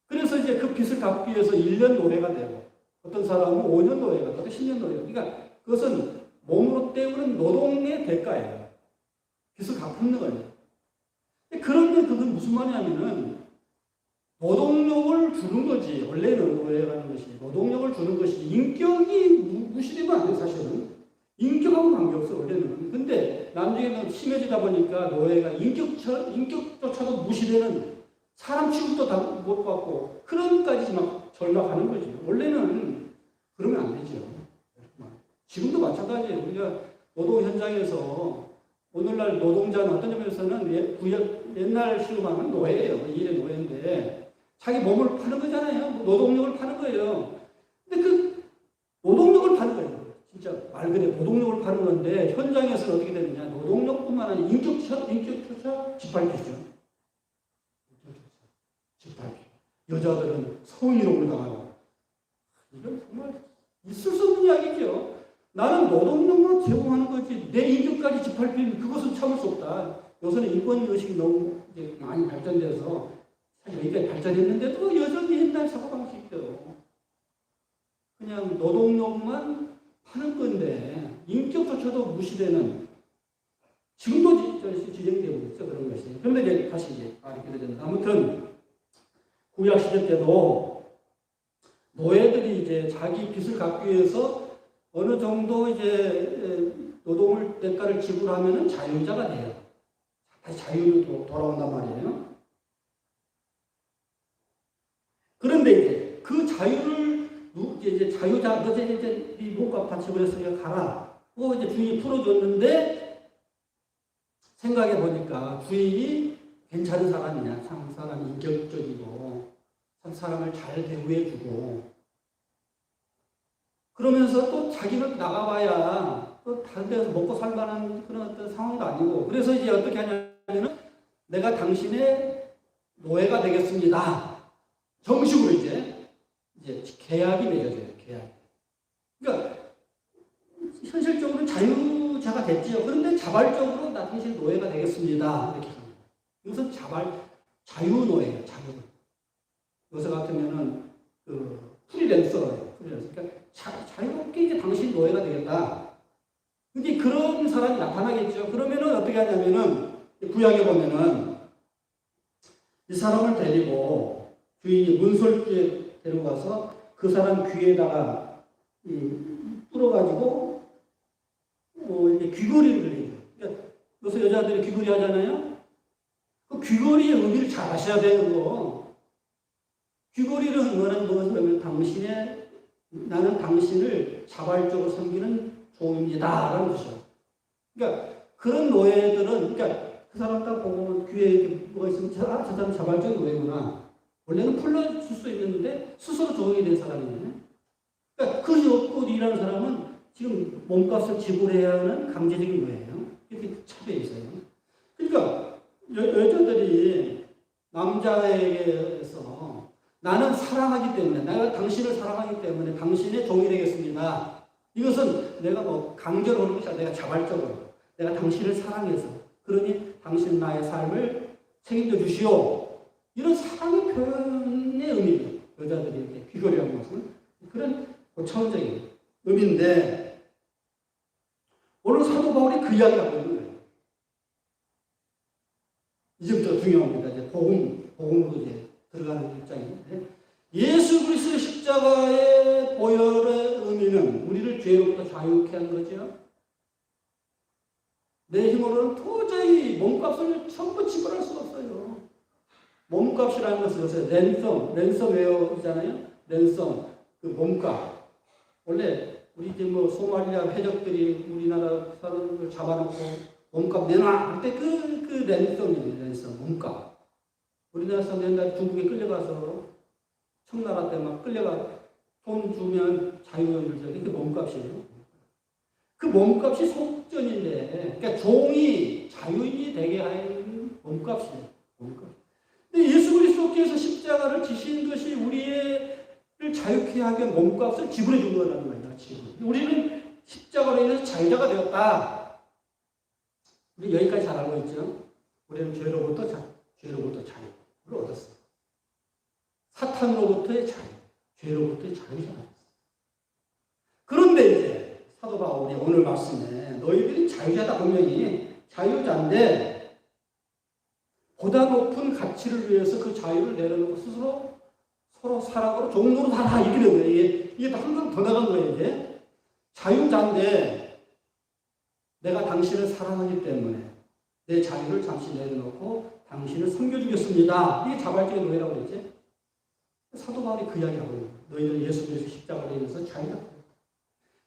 그래서 이제 그 빚을 갚기 위해서 1년 노예가 되고, 어떤 사람은 5년 노예가 되고 10년 노예가 되고, 그러니까 그것은 몸으로 때우는 노동의 대가예요. 빚을 갚는 거예요. 그런데 그건 무슨 말이냐면은, 노동력을 주는 거지. 원래는 노예라는 것이 노동력을 주는 것이, 인격이 무시되면 안 돼. 사실은 인격하고 관계없어 원래는. 근데 나중에는 심해지다 보니까 노예가 인격조차도 무시되는, 사람 취급도 다 못 받고 그런까지 막 전락하는 거지. 원래는 그러면 안 되죠. 지금도 마찬가지예요. 우리가 노동 현장에서 오늘날 노동자는 어떤 점에서는 옛날 시로하면 노예예요. 일의 노예인데 자기 몸을 파는 거잖아요. 노동력을 파는 거예요. 근데 그 노동력을 파는 거예요. 진짜 말 그대로 노동력을 파는 건데 현장에서는 어떻게 되느냐. 노동력뿐만 아니라 인격조차 짓밟히죠. 짓밟히. 여자들은 성희롱을 당하고. 이건 정말 있을 수 없는 이야기죠. 나는 노동력만 제공하는 거지 내 인격까지 짓밟히면 그것은 참을 수 없다. 요새는 인권의식이 너무 이제 많이 발전돼서 여기까지 발전했는데도 여전히 옛날 사고방식이에요. 그냥 노동력만 하는 건데 인격조차도 무시되는 지금도 진행되고 있어 그런 것이. 그런데 이제 다시 이제 말이 길어졌는데 아무튼 구약 시대 때도 노예들이 이제 자기 빚을 갚기 위해서 어느 정도 이제 노동을 대가를 지불하면은 자유자가 돼요. 다시 자유로 돌아온단 말이에요. 그런데 이제 그 자유를 이제 자유자 너제 이제 네 몸값 다 지불했으니까 가라. 이제 주인이 풀어줬는데 생각해 보니까 주인이 괜찮은 사람이냐, 참 사람이 인격적이고 참 사람을 잘 대우해주고. 그러면서 또 자기는 나가봐야 또 다른 데서 먹고 살만한 그런 어떤 상황도 아니고. 그래서 이제 어떻게 하냐면은 내가 당신의 노예가 되겠습니다. 정식으로 이제 계약이 맺어져요. 계약. 그러니까 현실적으로 자유자가 됐지요. 그런데 자발적으로 나 당신 노예가 되겠습니다. 이렇게 합니다. 이것은 자유노예예요. 자유. 요새 같으면은 프리랜서예요. 그러니까 자유롭게 이제 당신 노예가 되겠다. 근데 그런 사람이 나타나겠죠. 그러면은 어떻게 하냐면은 구약에 보면은 이 사람을 데리고 주인이 문설주에 데리고 가서 그 사람 귀에다가 뚫어가지고 이렇게 귀걸이를 해요. 그러니까 요새 여자들이 귀걸이 하잖아요. 그 귀걸이의 의미를 잘 아셔야 되는 거. 귀걸이를 의미하는 것은 나는 당신을 자발적으로 섬기는 종입니다. 라는 것이죠. 그러니까 그런 노예들은, 그러니까 그 사람 딱 보고 귀에 뭐가 있으면, 저 사람 자발적인 노예구나. 원래는 풀러줄 수 있는데 스스로 적응이 된 사람이네. 그러니까 그것이 없고 일하는 사람은 지금 몸값을 지불해야 하는 강제적인 노예예요. 이렇게 차별이 있어요. 그러니까 여자들이 남자에게서 나는 사랑하기 때문에, 내가 당신을 사랑하기 때문에 당신의 종이 되겠습니다. 이것은 내가 강제로 하는 것이 아니라 내가 자발적으로, 내가 당신을 사랑해서, 그러니 당신 나의 삶을 책임져 주시오. 이런 사랑의 표현의 의미예요. 여자들이 이렇게 귀걸이라는 것은 그런 고차원적인 의미인데, 오늘 사도 바울이 그 이야기를 하고 있는 거예요. 이제부터 중요합니다. 이제 복음으로 이제 들어가는 입장인데, 예수 그리스도의 십자가의 보혈의 의미는 우리를 죄로부터 자유케 한 거죠. 내 힘으로는 도저히 몸값을 전부 지불할 수가 없어요. 몸값이라는 것은 요새 랜섬웨어잖아요. 랜섬, 그 몸값. 원래 우리 이제 소말리아 해적들이 우리나라 사람을 잡아놓고 몸값 내놔 할 때 그 랜섬이에요. 랜섬, 몸값. 우리나라 사람 옛날에 중국에 끌려가서 청나라 때 막 끌려가 돈 주면 자유를 줘. 이게 몸값이에요. 그 몸값이 속전인데, 그러니까 종이 자유인이 되게 하는 몸값이에요. 몸값. 근데 예수 그리스도께서 십자가를 지신 것이 우리를 자유케 하게 몸값을 지불해 준 거라는 거예요. 지금. 우리는 십자가로 인해서 자유자가 되었다. 우리 여기까지 잘 알고 있죠. 우리는 죄로부터 자유를 얻었어요. 사탄으로부터의 자유, 죄로부터의 자유자가 됐어요. 그런데 이제 사도 바울이 오늘 말씀에 너희들이 자유자다, 분명히 자유자인데 보다 높은 가치를 위해서 그 자유를 내려놓고 스스로 서로 사랑으로 종로로 살아, 이렇게 된 거예요. 이게 한 번 더 나간 거예요. 이제 자유자인데 내가 당신을 사랑하기 때문에 내 자유를 잠시 내려놓고 당신을 섬겨주겠습니다. 이게 자발적인 노예라고 그랬지. 사도 바울이 그 이야기하고 있는 거예요. 너희는 예수 그리스도 십자가로 인해서 자유다.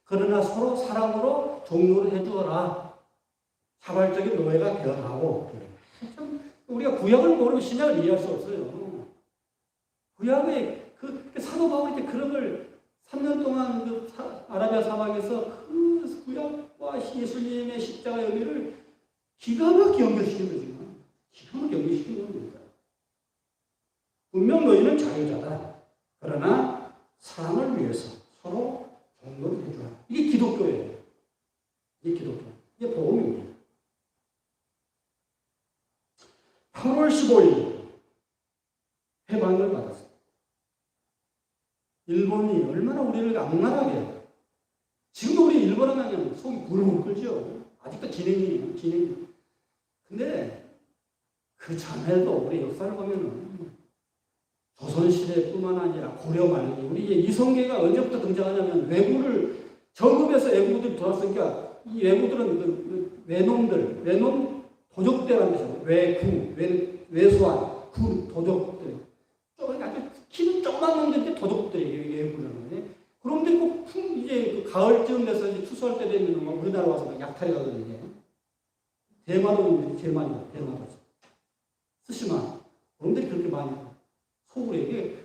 그러나 서로 사랑으로 종로를 해주어라. 자발적인 노예가 되어가고. 참 우리가 구약을 모르면 신약을 이해할 수 없어요. 구약의 그 사도 바울이 그런 걸 3년 동안 그 아라비아 사막에서 그 구약과 예수님의 십자가 의미를 기가 막히게 연결시킨 거지만 기가 막히게 연결시킨 겁니다. 분명 너희는 자유자다. 그러나 사랑을 위해서 서로 종로를 해주라. 이게 기독교예요. 이게 기독교. 이게 복음입니다. 8월 15일 해방을 받았습니다. 일본이 얼마나 우리를 악랄하게, 지금도 우리 일본 하면 속이 부르르 끓죠. 아직도 진행이에요. 근데 그 전에도 우리 역사를 보면은 조선시대뿐만 아니라 고려 말기, 우리 이성계가 언제부터 등장하냐면 외구를 정읍에서 외구들이 들어왔으니까 이 외구들은 외놈들, 외놈 도적대라는 뜻이에요. 외구, 외수한, 구, 도적들. 아주 키는 조그만 놈들인데 도적들이 외구라는 거예요. 그런데 꼭 이제 그 가을쯤 돼서 이제 추수할 때 되면 막 우리나라 와서 막 약탈이 가거든요. 대마도인들이 제일 많이 가요. 대마도. 스시마. 그런데 그렇게 많이 가요. 소굴에게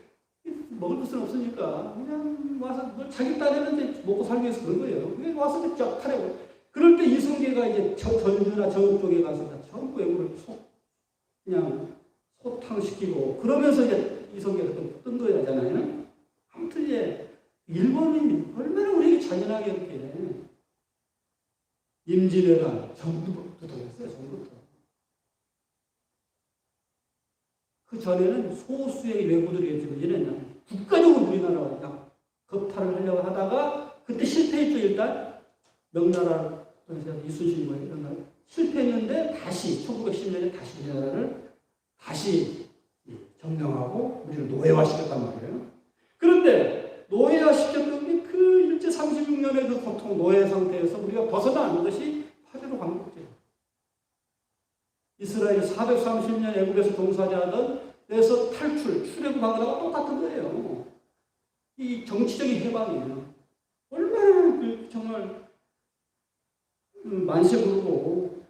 먹을 것은 없으니까 그냥 와서 자기 딴에는 이제 먹고 살기 위해서 그런 거예요. 그냥 와서 쫙 타려고. 그럴 때 이성계가 이제 전주나 저쪽 쪽에 가서 전부 외구를 그냥 소탕시키고 그러면서 이제 이성계가 또 뜬도하잖아요. 아무튼 이제 일본이 얼마나 우리에게 잔인하게 이렇게 임진왜란 정부부터 했어요. 정부부터. 그 전에는 소수의 외구들이 이제는 국가적으로 우리나라와 겁탈을 하려고 하다가 그때 실패했죠. 일단 명나라 이순신 뭐 이런 날 실패했는데 다시 1910년에 다시 우리나라를 다시 점령하고 우리를 노예화시켰단 말이에요. 그런데 노예화시켰던 그 일제 36년의 그 고통 노예 상태에서 우리가 벗어나는 것이 화재로 광복제예요. 이스라엘 430년 애국에서 종사자하던 에서 출애굽하다가 똑같은 거예요. 이 정치적인 해방이에요. 얼마나 정말 만세 부르고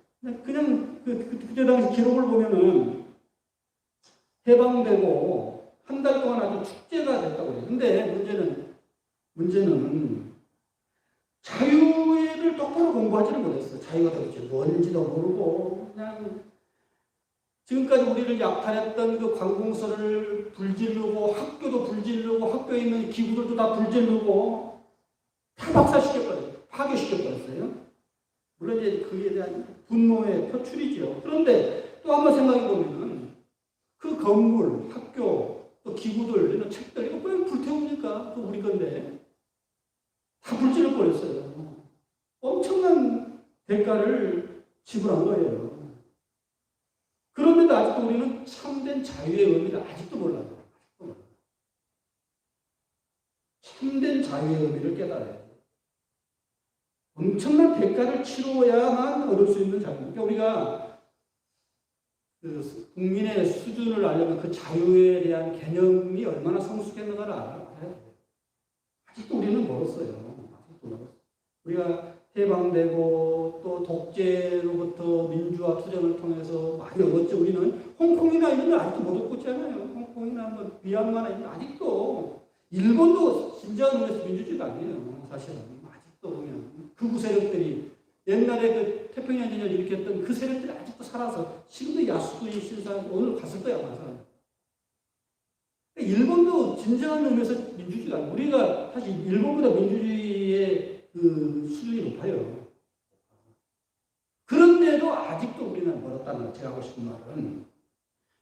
그냥 그때 당시 기록을 보면은 해방되고 한 달 동안 아주 축제가 됐다고 해요. 근데 문제는 자유를 똑바로 공부하지는 못했어요. 자유가 도대체 뭔지도 모르고 그냥 지금까지 우리를 약탈했던 그 관공서를 불지르고 학교도 불지르고 학교에 있는 기구들도 다 불지르고 다 박살시켜버렸어요. 파괴시켜버렸어요. 물론 이제 그에 대한 분노의 표출이죠. 그런데 또 한번 생각해보면 그 건물, 학교, 또 기구들, 이런 책들 이거 왜 불태웁니까? 또 우리 건데 다 불질러버렸어요. 엄청난 대가를 지불한 거예요. 그런데도 아직도 우리는 참된 자유의 의미를 아직도 몰라요. 참된 자유의 의미를 깨달아요. 엄청난 대가를 치러야만 얻을 수 있는 자유. 그러니까 우리가 그 국민의 수준을 알려면 그 자유에 대한 개념이 얼마나 성숙했는가를 알아야 돼요. 아직도 우리는 멀었어요. 아직도 멀었어요. 우리가 해방되고 또 독재로부터 민주화 투쟁을 통해서 많이 얻었죠. 우리는 홍콩이나 이런 데 아직도 못 얻고 있잖아요. 홍콩이나 뭐 미얀마나 이런 데 아직도 일본도 진정한 의미에서 민주주의가 아니에요. 사실은 아직도 보면 극우 세력들이 옛날에 그 태평양 전쟁을 일으켰던 그 세력들이 아직도 살아서 지금도 야수구이 신상 오늘 갔을 거야 아마. 일본도 진정한 의미에서 민주주의가 아니에요. 우리가 사실 일본보다 민주주의의 그 수준이 높아요. 그런데도 아직도 우리는 멀었다는 걸 제가 하고 싶은 말은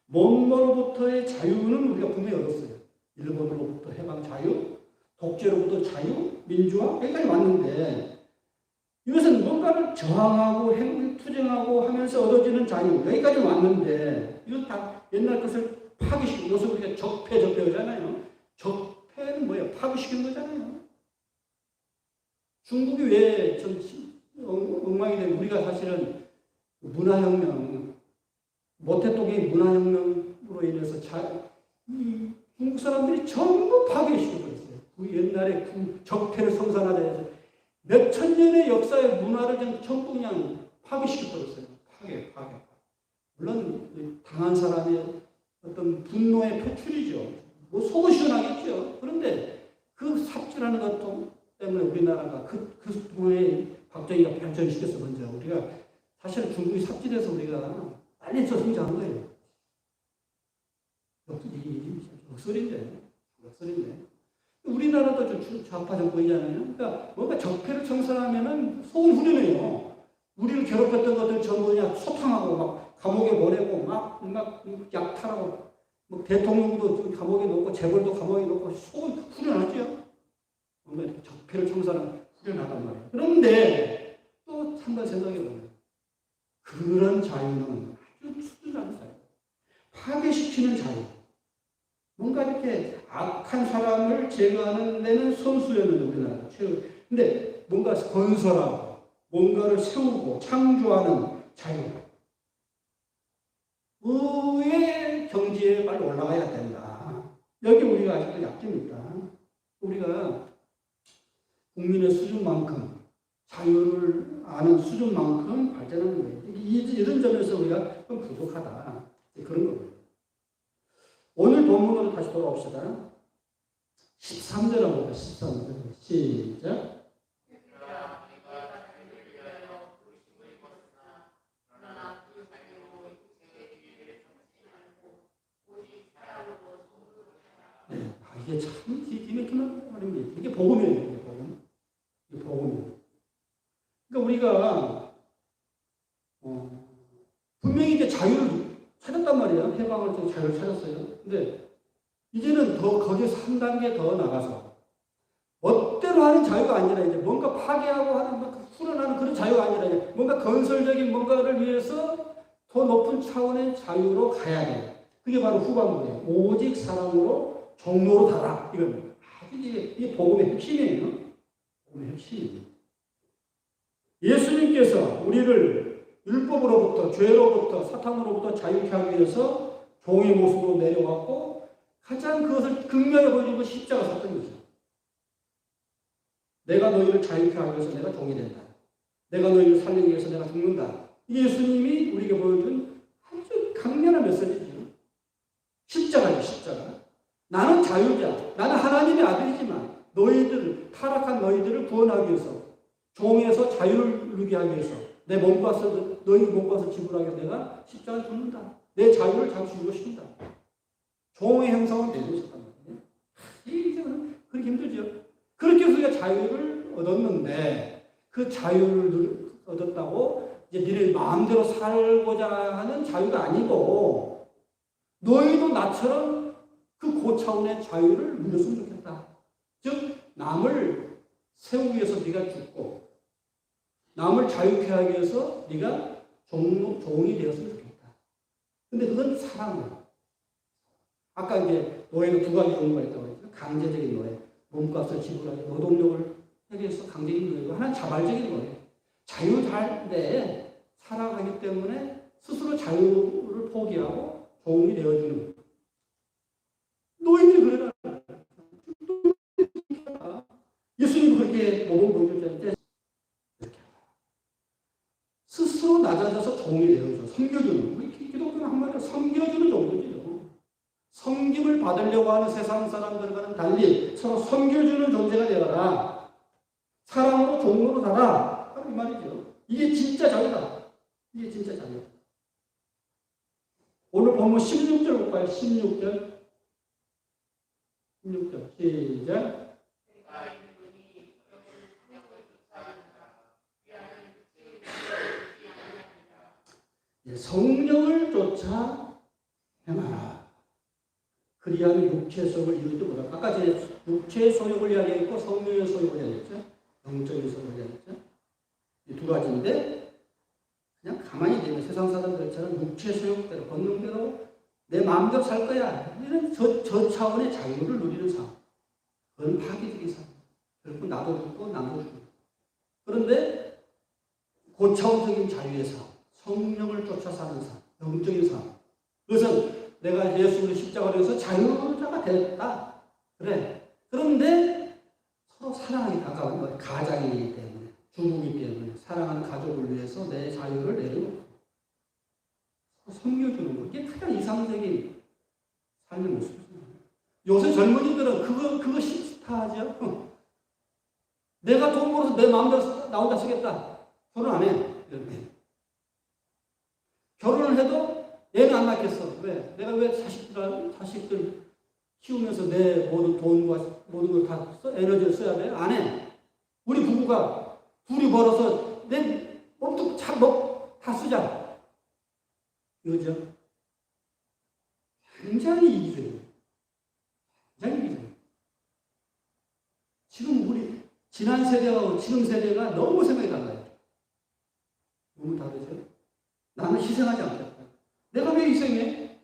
몽골로부터의 자유는 우리가 분명히 얻었어요. 일본으로부터 해방 자유, 독재로부터 자유, 민주화 여기까지 왔는데 이것은 뭔가를 저항하고 투쟁하고 하면서 얻어지는 자유 여기까지 왔는데 이건 다 옛날 것을 파괴시키고 이것을 우리가 적폐하잖아요. 적폐는 뭐예요? 파괴시키는 거잖아요. 중국이 왜 엉망이 되면 우리가 사실은 문화혁명, 모태독의 문화혁명으로 인해서 중국 사람들이 전부 파괴시켜버렸어요. 그 옛날에 그 적폐를 성산하자 해서 몇천 년의 역사의 문화를 전부 그냥 파괴시켜버렸어요. 파괴. 물론 당한 사람의 어떤 분노의 표출이죠. 뭐 속은 시원하겠죠. 그런데 그 삽질하는 것 때문에 우리나라가 그 분의 박정희가 발전시켰어. 먼저 우리가 사실은 중국이 삽질해서 우리가 빨리 성장한 거예요. 역설인데. 우리나라도 좀 좌파 정권이잖아요. 그러니까 뭔가 적폐를 청산하면은 속은 후련해요. 우리를 괴롭혔던 것들 전부 그냥 소탕하고 막 감옥에 보내고 막 약탈하고 뭐 대통령도 감옥에 넣고 재벌도 감옥에 넣고 속은 후련하죠. 뭔가 적폐를 청산하면 후련하단 말이에요. 그런데 또 한번 생각해보면 그런 자유는 아주 수준한 자유. 파괴시키는 자유. 뭔가 이렇게 악한 사람을 제거하는 데는 선수였는데 우리나라. 근데 뭔가 건설하고 뭔가를 세우고 창조하는 자유. 의의 경지에 빨리 올라가야 된다. 여기 우리가 아직도 약점입니다. 우리가 국민의 수준만큼 자유를 아는 수준만큼 발전하는 거예요. 이런 점에서 우리가 좀 부족하다. 그런 겁니다. 오늘 본문으로 다시 돌아옵시다. 13절 한번 볼까요? 13절. 시작. 네, 이게 참 기맥히는 말입니다. 이게 복음이에요. 이게 복음이에요. 그러니까 우리가 분명히 이제 자유를 찾았단 말이에요. 해방을 좀 자유를 찾았어요. 근데 이제는 더 거기서 한 단계 더 나가서 멋대로 하는 자유가 아니라 이제 뭔가 파괴하고 하는 막 풀어나는 그런 자유가 아니라 이제 뭔가 건설적인 뭔가를 위해서 더 높은 차원의 자유로 가야 돼요. 그게 바로 후반부예요. 오직 사랑으로 종로로 달아. 이겁니다. 이게 복음의 핵심이에요. 복음의 핵심이에요. 예수님께서 우리를 율법으로부터, 죄로부터, 사탄으로부터 자유케 하기 위해서 종의 모습으로 내려왔고 가장 그것을 극명히 보여주고 십자가 섰던 거죠. 내가 너희를 자유케 하기 위해서 내가 종이 된다. 내가 너희를 살리기 위해서 내가 죽는다. 이게 예수님이 우리에게 보여준 아주 강렬한 메시지죠. 십자가죠, 십자가. 나는 자유자, 나는 하나님의 아들이지만 타락한 너희들을 구원하기 위해서 종에서 자유를 누리게 하기 위해서 내 몸과 너희 몸과 지불하기 위해서 내가 십자가를 죽는다. 내 자유를 잡수고 싶다. 종의 형상을 내고 있었단 말이에요. 이게 그렇게 힘들죠. 그렇게 해서 우리가 자유를 얻었는데 그 자유를 얻었다고 이제 니네 마음대로 살고자 하는 자유가 아니고 너희도 나처럼 그 고차원의 자유를 누렸으면 좋겠다. 즉 남을 세우기 위해서 네가 죽고 남을 자유케 하기 위해서 네가 종이 되었으면 좋겠다. 근데 그건 사랑이야. 아까 이제 노예는 두 가지 종류가 있다고 했죠. 강제적인 노예, 몸값을 지불하고 노동력을 하기 위해서 강제적인 노예고 하나는 자발적인 노예. 자유자인데 살아가기 때문에 스스로 자유를 포기하고 종이 되어주는 거예요. 노예들이 그래라. 예수님 그렇게 몸을 보여줬는데 스스로 낮아져서 종이 되어줘. 섬겨주는. 우리 기독교는 한마디로 섬겨주는 정도죠. 섬김을 받으려고 하는 세상 사람들과는 달리 서로 섬겨주는 존재가 되어라. 사랑으로 종로로 달아. 이 말이죠. 이게 진짜 자유다. 이게 진짜 자유다. 오늘 본문 16절 볼까요? 16절. 시작. 성령을 쫓아 행하라. 그리하면 육체의 소욕을 이루지 못하라. 아까 제가 육체의 소욕을 이야기했고 성령의 소욕을 이야기했죠. 영적인 소욕을 이야기했죠. 이 두 가지인데 그냥 가만히 되면 세상 사람들처럼 육체의 소욕대로 본능대로 내 마음대로 살 거야. 이런 저 차원의 자유를 누리는 삶. 그건 파괴적인 삶. 결국 나도 죽고 남도 죽고. 그런데 고차원적인 자유의 삶. 성령을 쫓아 사는 삶, 영적인 삶. 그것은 내가 예수를 십자가로 해서 자유자가 됐다. 그래. 그런데 서로 사랑하기 가까운 것, 가장이기 때문에 부부이기 때문에 사랑하는 가족을 위해서 내 자유를 내려놓고 섬겨주는 것. 이게 가장 이상적인 삶의 모습이죠. 요새 젊은이들은 그거 싫다하죠. 내가 돈 벌어서 내 마음대로 나 혼자 쓰겠다. 결혼 안 해. 결혼을 해도 얘는 안 낳겠어. 왜? 내가 왜 자식들 키우면서 내 모든 돈과 모든 걸 다 에너지를 써야 돼? 안 해. 우리 부부가 둘이 벌어서 내 몸도 다 쓰자. 이거죠. 굉장히 이기적이에요. 굉장히 이기적이에요. 지금 우리 지난 세대하고 지금 세대가 너무 생각이 달라요. 너무 다르죠. 나는 희생하지 않겠다. 내가 왜 희생해?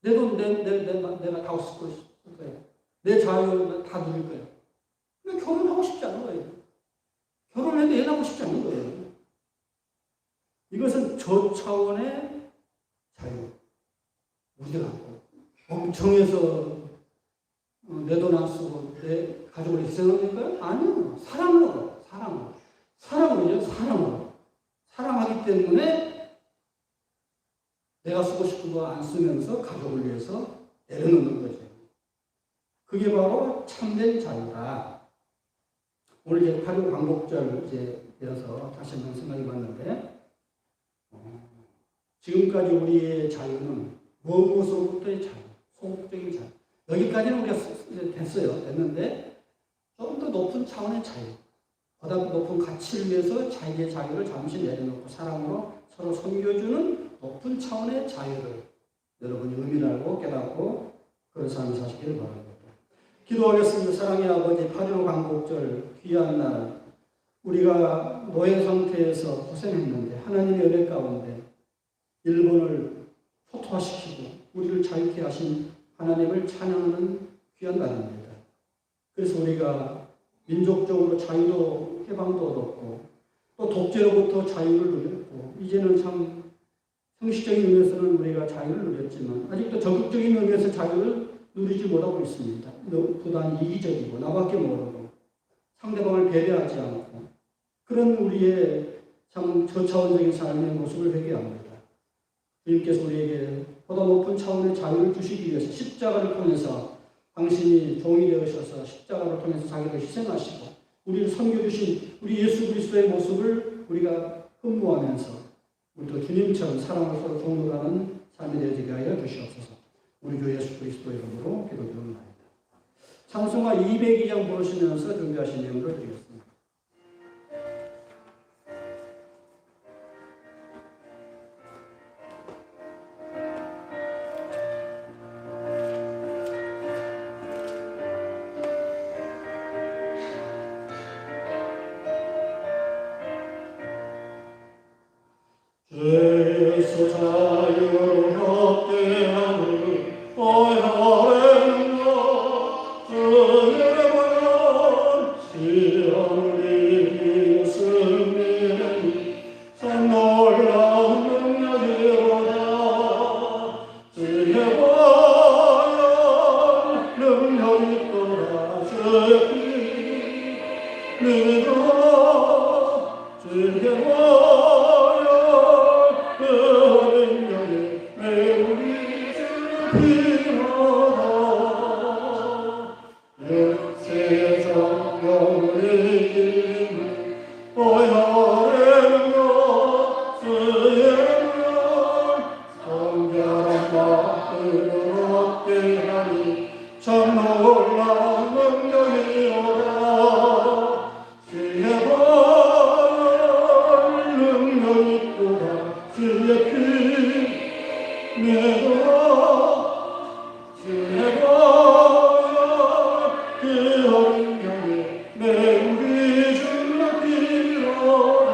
내 돈, 내가 다 쓸 거야. 내 자유 다 누릴 거야. 근데 결혼하고 싶지 않은 거예요. 결혼해도 애 낳고 싶지 않은 거예요. 이것은 저 차원의 자유. 우리가 정해서 내 돈 안 쓰고 내 가족을 희생하니까요? 아니요. 사랑으로. 사랑하기 때문에 내가 쓰고 싶은 거 안 쓰면서 가족을 위해서 내려놓는 거죠. 그게 바로 참된 자유다. 오늘 이제 8.15 광복절 이어서 다시 한번 생각해 봤는데, 지금까지 우리의 자유는 무엇으로부터의 자유, 소극적인 자유. 여기까지는 우리가 됐는데, 좀 더 높은 차원의 자유, 보다 높은 가치를 위해서 자기의 자유를 잠시 내려놓고 사랑으로 서로 섬겨주는 높은 차원의 자유를 여러분이 의미를 깨닫고 그런 삶을 사시기를 바랍니다. 기도하겠습니다. 사랑의 아버지, 8.15 광복절 귀한 날, 우리가 노예 상태에서 고생했는데 하나님의 은혜 가운데 일본을 초토화시키고 우리를 자유케 하신 하나님을 찬양하는 귀한 날입니다. 그래서 우리가 민족적으로 자유도 해방도 얻었고 또 독재로부터 자유를 누렸고 이제는 참 형식적인 의미에서는 우리가 자유를 누렸지만 아직도 적극적인 의미에서 자유를 누리지 못하고 있습니다. 부단 이기적이고 나밖에 모르고 상대방을 배려하지 않고 그런 우리의 참 저차원적인 삶의 모습을 회개합니다. 주님께서 우리에게 보다 높은 차원의 자유를 주시기 위해서 십자가를 통해서 당신이 종이 되으셔서 십자가를 통해서 자기를 희생하시고 우리를 섬겨주신 우리 예수 그리스도의 모습을 우리가 흠모하면서 우리도 주님처럼 사랑으로 서로 동역하는 삶이 되어지게 하여 주시옵소서. 우리 주 예수 그리스도의 이름으로 기도드립니다. 찬송가 202장 부르시면서 준비하신 내용을 드리겠습니다. 죄에서 자유로 합대하는 어혈의 것 주의 보혈 시험을 이기는 승리는 참 놀라운 능력이로다. 주의 보혈 능력이 있도다. 주의 피 믿어 주의 보혈 참 놀라운 능력이로다. 주의 보혈 능력이 있도다. 주의 피 믿어 주의 보혈 그 능력에 내 우리 주의 피로다.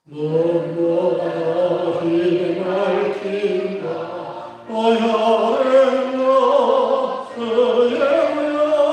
너무나 힘을 밝힌다. 어혈의 것 주의 보혈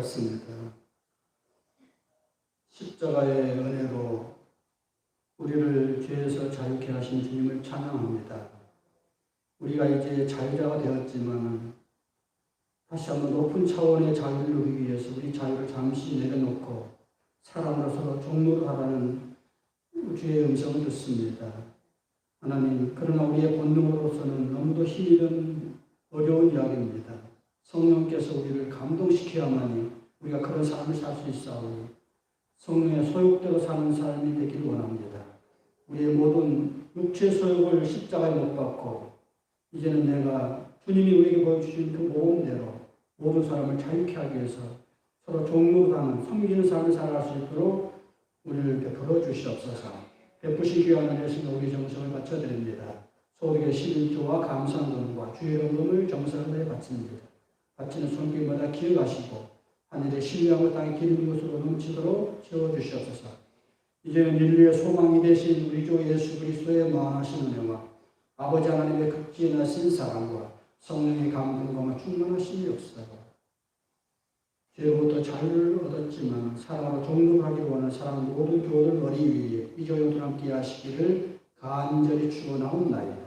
같습니다. 십자가의 은혜로 우리를 죄에서 자유케 하신 주님을 찬양합니다. 우리가 이제 자유자가 되었지만 다시 한번 높은 차원의 자유를 누리기 위해서 우리 자유를 잠시 내려놓고 사람으로 서로 종노하라는 주의 음성을 듣습니다. 하나님, 그러나 우리의 본능으로서는 너무도 힘든 어려운 이야기입니다. 성령께서 우리를 감동시켜야만이 우리가 그런 삶을 살 수 있사오니 성령의 소욕대로 사는 삶이 되기를 원합니다. 우리의 모든 육체의 소욕을 십자가에 못 박고 이제는 내가 주님이 우리에게 보여주신 그 모험대로 모든 사람을 자유케 하기 위해서 서로 종로하는 섬기는 삶을 살아갈 수 있도록 우리를 베풀어 주시옵소서. 베푸신 귀한 은혜신 우리 정성을 바쳐드립니다. 소득의 11조와 감사원과 주의 이름을 정성을 바칩니다. 바치는 손길마다 기억하시고 하늘의 신령을 땅에 기름 것으로 넘치도록 채워주시옵소서. 이제는 인류의 소망이 되신 우리 주 예수 그리스도의 무한하신 은혜와 아버지 하나님의 극진하신 사랑과 성령의 감동과 충만하신 역사가 죄로부터 자유를 얻었지만 사랑으로 종로하기를 원하는 사랑 모든 교우들 머리 위에 이 조용도 함께 하시기를 간절히 축원하옵나이다.